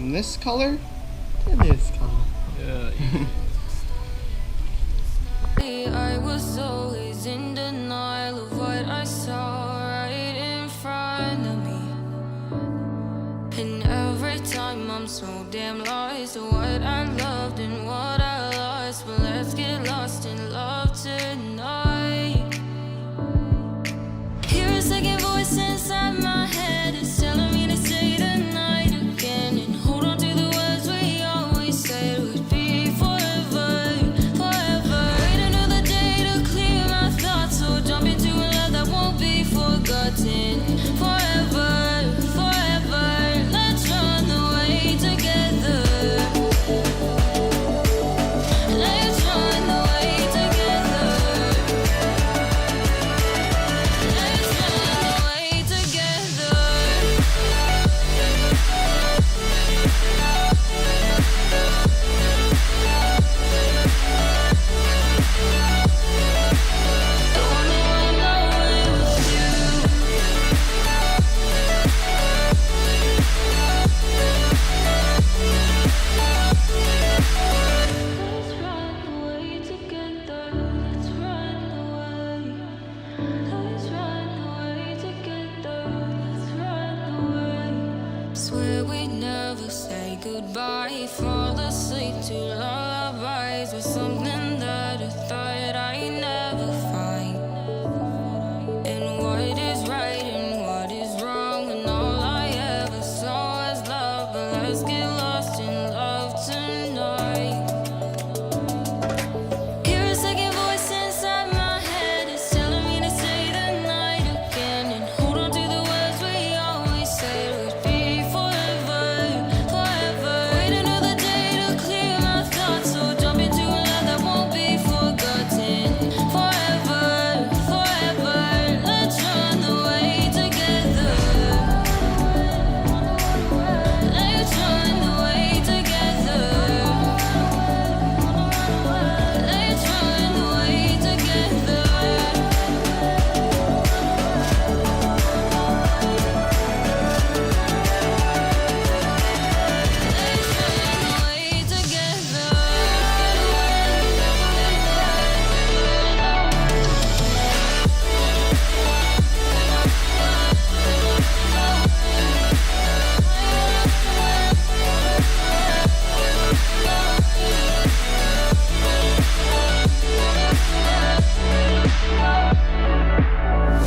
from this color to this color. Yeah. I was always in denial of what I saw right in front of me. And every time I'm so damn lost to what I loved and what I lost. But let's get lost in love tonight. Hear a second voice inside my head. It's telling me to say the night again. And hold on to the words we always said would be forever, forever. Wait another day to clear my thoughts. So jump into a love that won't be forgotten. Forever, forever. Let's run away together. Let's run away together. Let's run away together. I wanna run away with you. Let's run away together. Let's run away. Let's run away together. Let's run away. Swear we'd never say goodbye. Fall asleep to lullabies with something that I thought I'd never find. And what is right and what is wrong, and all I ever saw was love. But let's get lost in love tonight. Hear a second voice inside my head. It's telling me to say the night again. And hold on to the words we always said would be forever, forever. Wait another day to clear my thoughts. So jump into a love that won't be forgotten. Forever, forever. Let's run away together. Let's run away together. Let's run away together. Let's run away together.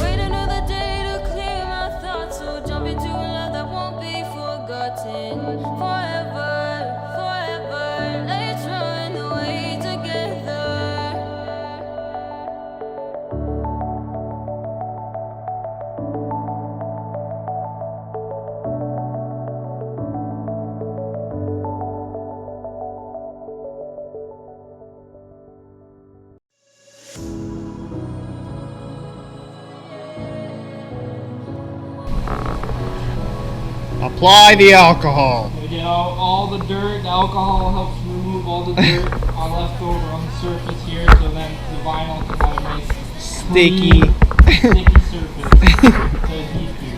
Wait another day to clear my thoughts. So jump into a love that won't be forgotten. Forever, forever. Let's run away together. Apply the alcohol. We get out all the dirt. The alcohol helps remove all the dirt left over on the surface here, so then the vinyl can have a nice Sticky. sticky surface to adhere to.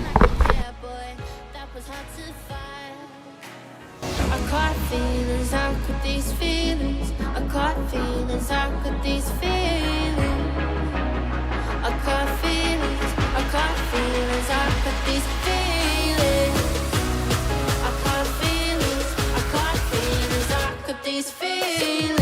Yeah, boy, that was hard to find. I caught feelings, how could these feelings? I caught feelings, how could these feelings? I caught feelings, how could these feelings? I caught feelings, how could these feelings?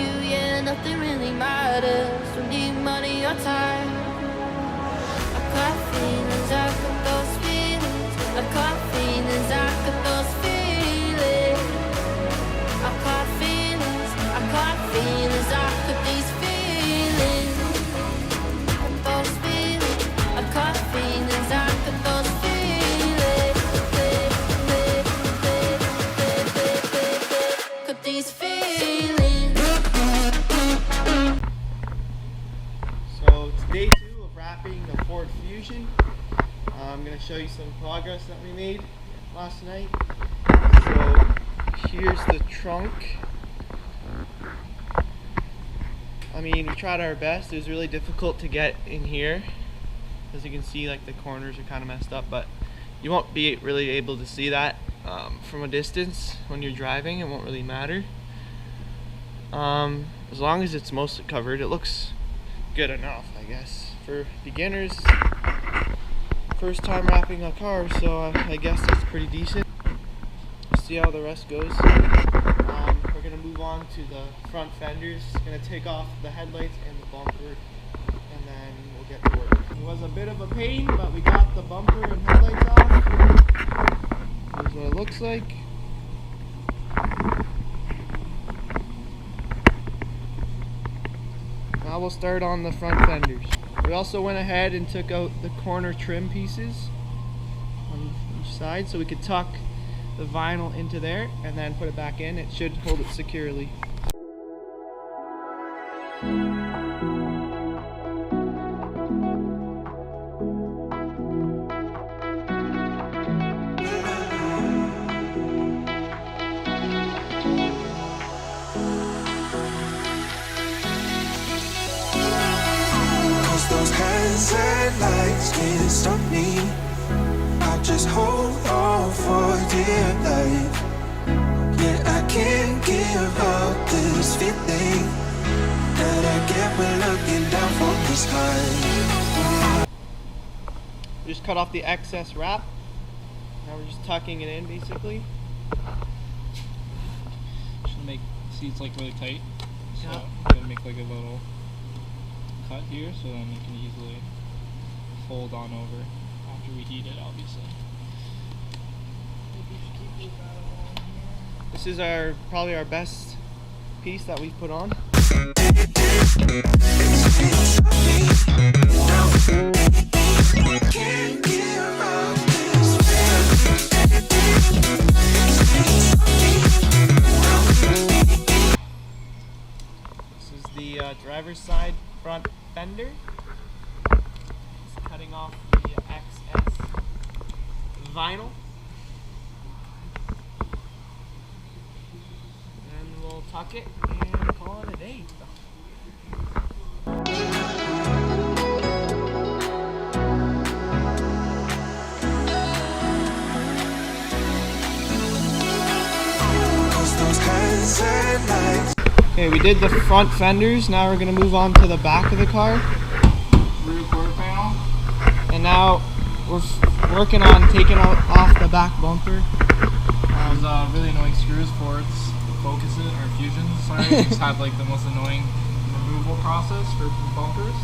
you, yeah, nothing really matters. Don't need money or time. I got feelings, I got those feelings. I got feelings, I got those feelings. I got feelings, I got feelings, I got these feelings. Those feelings, I got feelings, I got those feelings. Got these feelings. So it's day 2 of wrapping the Ford Fusion. I'm going to show you some progress that we made last night. So here's the trunk. I mean, we tried our best. It was really difficult to get in here. As you can see, like, the corners are kind of messed up, but you won't be really able to see that from a distance when you're driving. It won't really matter. As long as it's mostly covered, it looks good enough, I guess, for beginners. First time wrapping a car, so I guess that's pretty decent. See how the rest goes. We're gonna move on to the front fenders. Gonna take off the headlights and the bumper, and then we'll get to work. It was a bit of a pain, but we got the bumper and headlights off. Here's what it looks like. Now we'll start on the front fenders. We also went ahead and took out the corner trim pieces on each side so we could tuck the vinyl into there and then put it back in. It should hold it securely. Those hands and lights can't stop me. I just hold on for dear life. Yeah, I can't give up this feeling that I get when looking down from the sky. Just cut off the excess wrap. Now we're just tucking it in basically. Should make seats like really tight. So Yeah. I'm gonna make like a little cut here so then it can easily fold on over after we heat it, obviously. This is probably our best piece that we've put on. Can't give up this This is the driver's side front fender. It's cutting off the excess vinyl. And we'll tuck it and call it a day. those hands and lights. Okay, we did the front fenders. Now we're gonna move on to the back of the car. Rear quarter panel. And now we're working on taking off the back bumper. There's really annoying screws for its focuses or fusions. Sorry, we just had like the most annoying removal process for bumpers.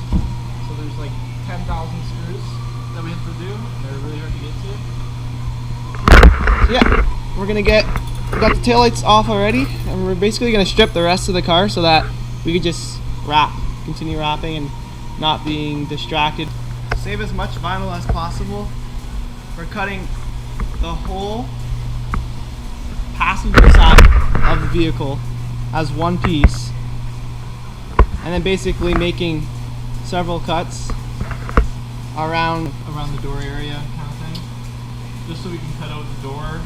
So there's like 10,000 screws that we have to do. They're really hard to get to. So yeah, we got the taillights off already, and we're basically gonna strip the rest of the car so that we could just continue wrapping and not being distracted. Save as much vinyl as possible. We're cutting the whole passenger side of the vehicle as one piece, and then basically making several cuts around Around the door area kind of thing. Just so we can cut out the door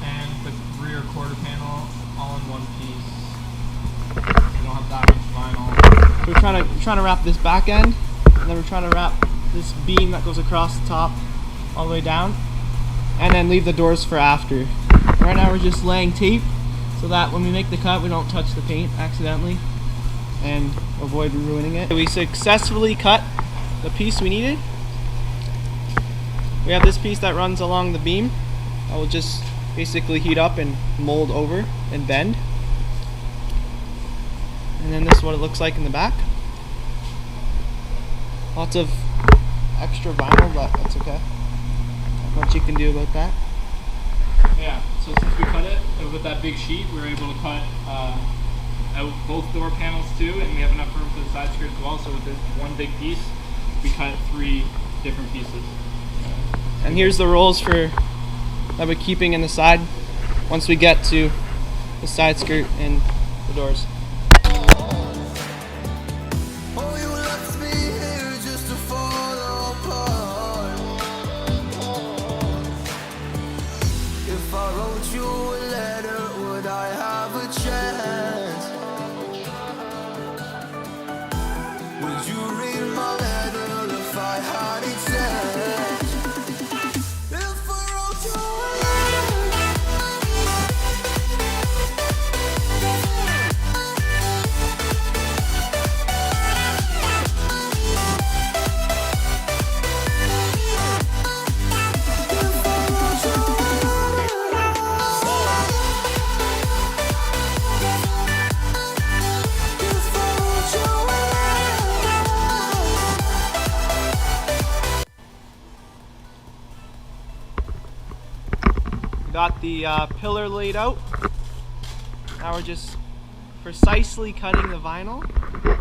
and the rear quarter panel all in one piece. We don't have that much vinyl. So we're trying to wrap this back end, and then we're trying to wrap this beam that goes across the top all the way down, and then leave the doors for after. Right now we're just laying tape so that when we make the cut we don't touch the paint accidentally and avoid ruining it. We successfully cut the piece we needed. We have this piece that runs along the beam. I will just basically heat up and mold over and bend. And then this is what it looks like in the back. Lots of extra vinyl, but that's okay. Not much you can do about that. Yeah, so since we cut it with that big sheet, we were able to cut out both door panels too, and we have enough room for the side skirt as well. So with this one big piece, we cut 3 different pieces. And here's the rolls for that we're keeping in the side once we get to the side skirt and the doors. Oh, you left me here just to fall apart. If I wrote you a letter, would I have a chance? Would you read my letter if I had a chance? If I wrote you a Got the pillar laid out. Now we're just precisely cutting the vinyl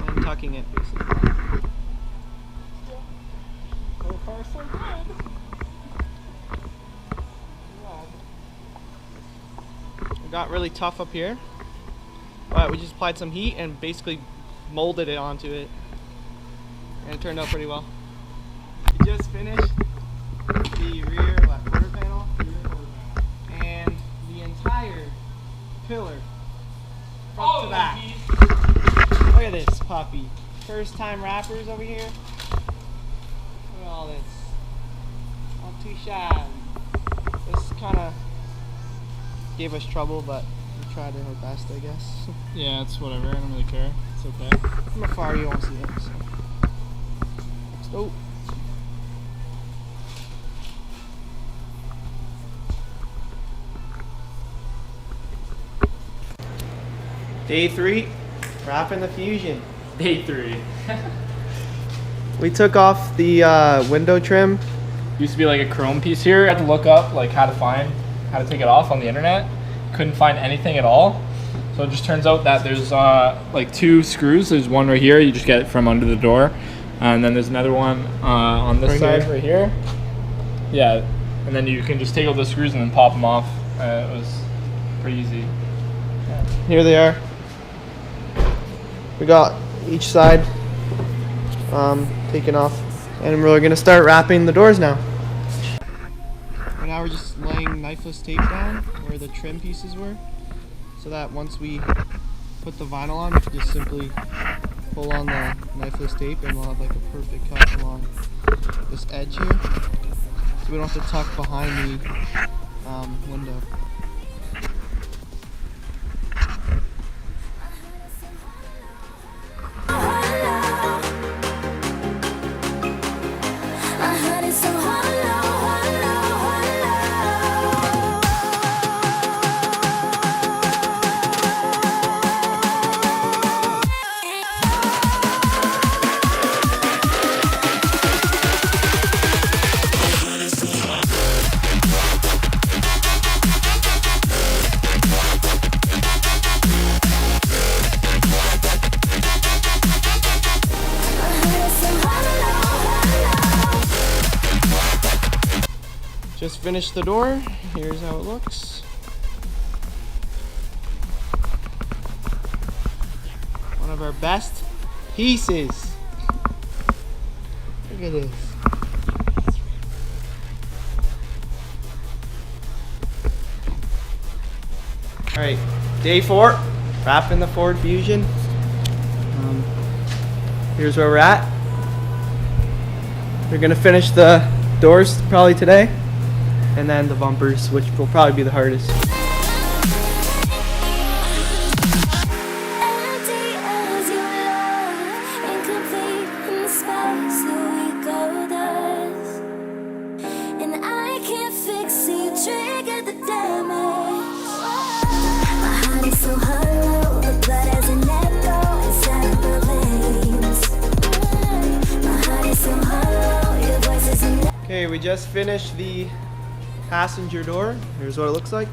and tucking it, basically. So far, so good. It got really tough up here, but we just applied some heat and basically molded it onto it, and it turned out pretty well. We just finished the rear quarter panel and the entire pillar front to back. Look at this puppy. First time wrappers over here. Look at all this. Not too shabby. This kind of gave us trouble, but we tried our best, I guess. Yeah, it's whatever. I don't really care. It's okay. From afar you won't see it, so. Let's go. Day 3, wrapping the Fusion. Day 3. We took off the window trim. Used to be like a chrome piece here. I had to look up like how to take it off on the internet. Couldn't find anything at all. So it just turns out that there's like 2 screws. There's one right here. You just get it from under the door, and then there's another one on this side right here. Yeah, and then you can just take all the screws and then pop them off. It was pretty easy. Here they are. We got each side taken off, and we're gonna start wrapping the doors now. And now we're just laying knifeless tape down where the trim pieces were, so that once we put the vinyl on, we can just simply pull on the knifeless tape and we'll have like a perfect cut along this edge here, so we don't have to tuck behind the window. I heard it so hollow, hollow, Just finished the door. Here's how it looks. One of our best pieces. Look at this. Alright, day 4, wrapping the Ford Fusion. Here's where we're at. We're gonna finish the doors probably today, and then the bumpers, which will probably be the hardest. empty as your love, incomplete in the space that we go thus. And I can't fix it, you triggered the damage. My heart is so hollow, the blood has an echo. we just finished the passenger door. Here's what it looks like.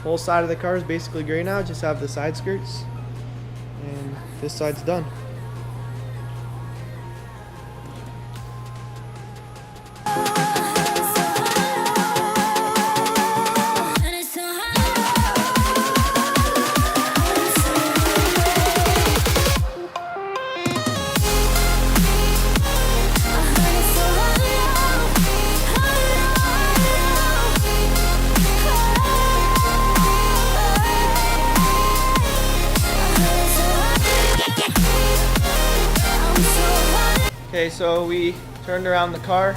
Whole side of the car is basically gray now, just have the side skirts. And this side's done. Okay, so we turned around the car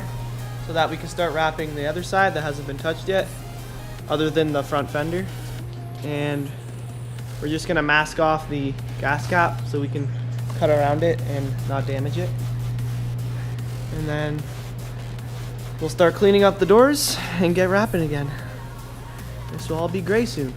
so that we can start wrapping the other side that hasn't been touched yet, other than the front fender. And we're just gonna mask off the gas cap so we can cut around it and not damage it. And then we'll start cleaning up the doors and get wrapping again. This will all be gray soon.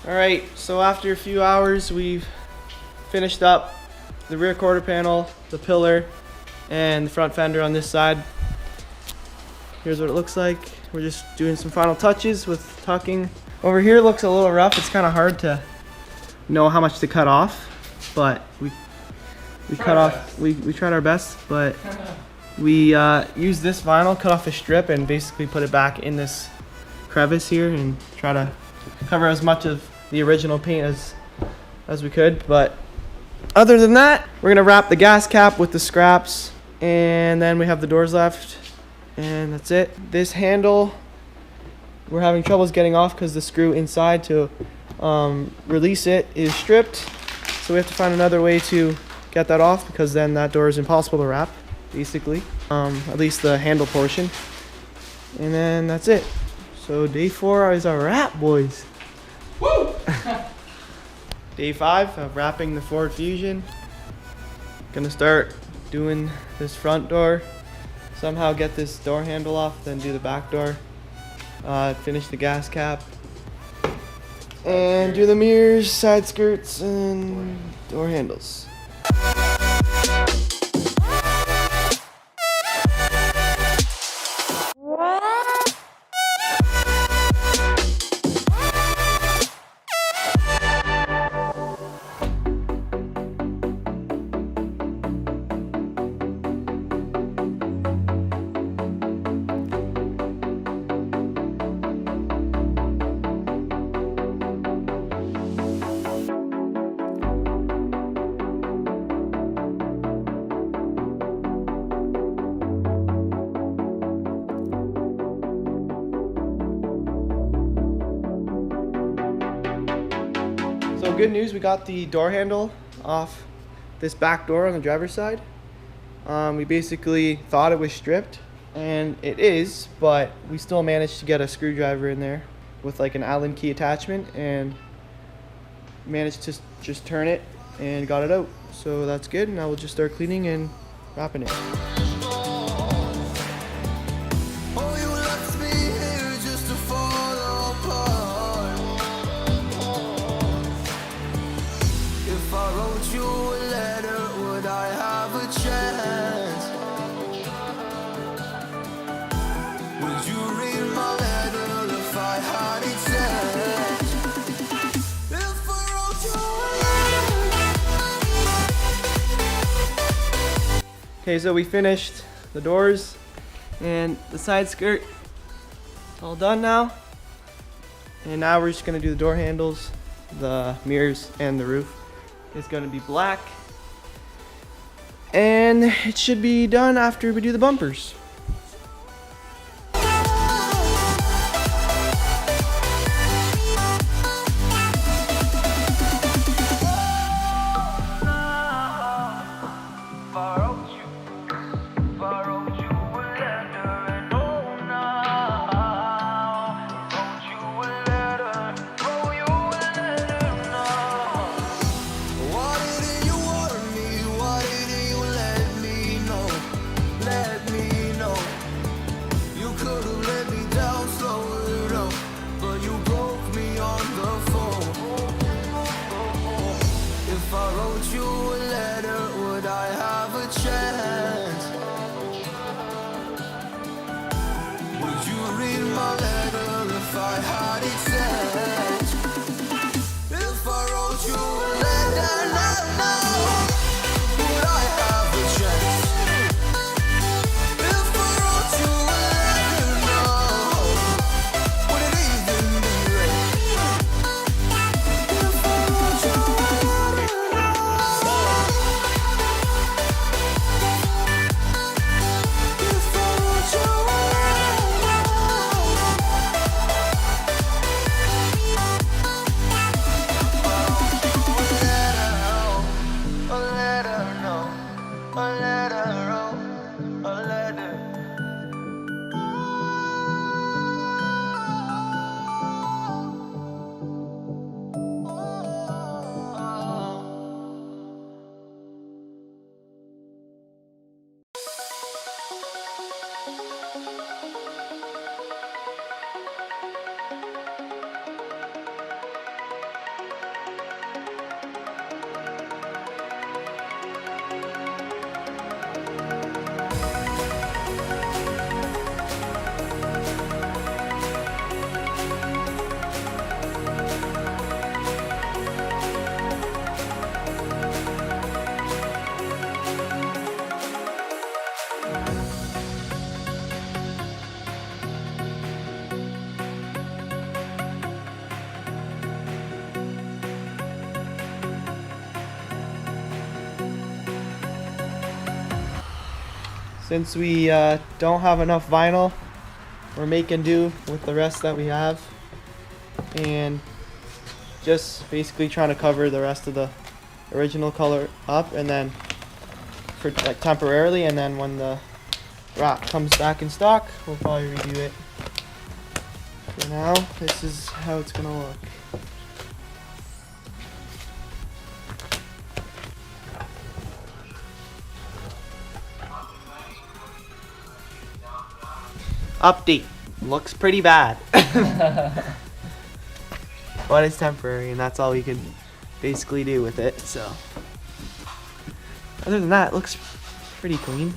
Alright, so after a few hours we've finished up the rear quarter panel, the pillar, and the front fender on this side. Here's what it looks like. We're just doing some final touches with tucking. Over here it looks a little rough. It's kind of hard to know how much to cut off, but we tried our best, but we used this vinyl, cut off a strip, and basically put it back in this crevice here and try to cover as much of the original paint as we could. But other than that, we're gonna wrap the gas cap with the scraps, and then we have the doors left, and that's it. This handle, we're having troubles getting off because the screw inside to release it is stripped, so we have to find another way to get that off, because then that door is impossible to wrap, basically, at least the handle portion. And then that's it. So day 4 is a wrap, boys. Woo! Day 5 of wrapping the Ford Fusion. Gonna start doing this front door, somehow get this door handle off, then do the back door, finish the gas cap, and do the mirrors, side skirts, and door handles. So good news, we got the door handle off this back door on the driver's side. We basically thought it was stripped, and it is, but we still managed to get a screwdriver in there with like an Allen key attachment and managed to just turn it and got it out. So that's good. Now we'll just start cleaning and wrapping it. Okay, so we finished the doors and the side skirt. It's all done now. And now we're just gonna do the door handles, the mirrors, and the roof. It's gonna be black. And it should be done after we do the bumpers. since we don't have enough vinyl, we're making do with the rest that we have, and just basically trying to cover the rest of the original color up, and then for like temporarily, and then when the wrap comes back in stock, we'll probably redo it. For now, this is how it's gonna look. Update. Looks pretty bad. But it's temporary, and that's all we can basically do with it, so. Other than that, it looks pretty clean.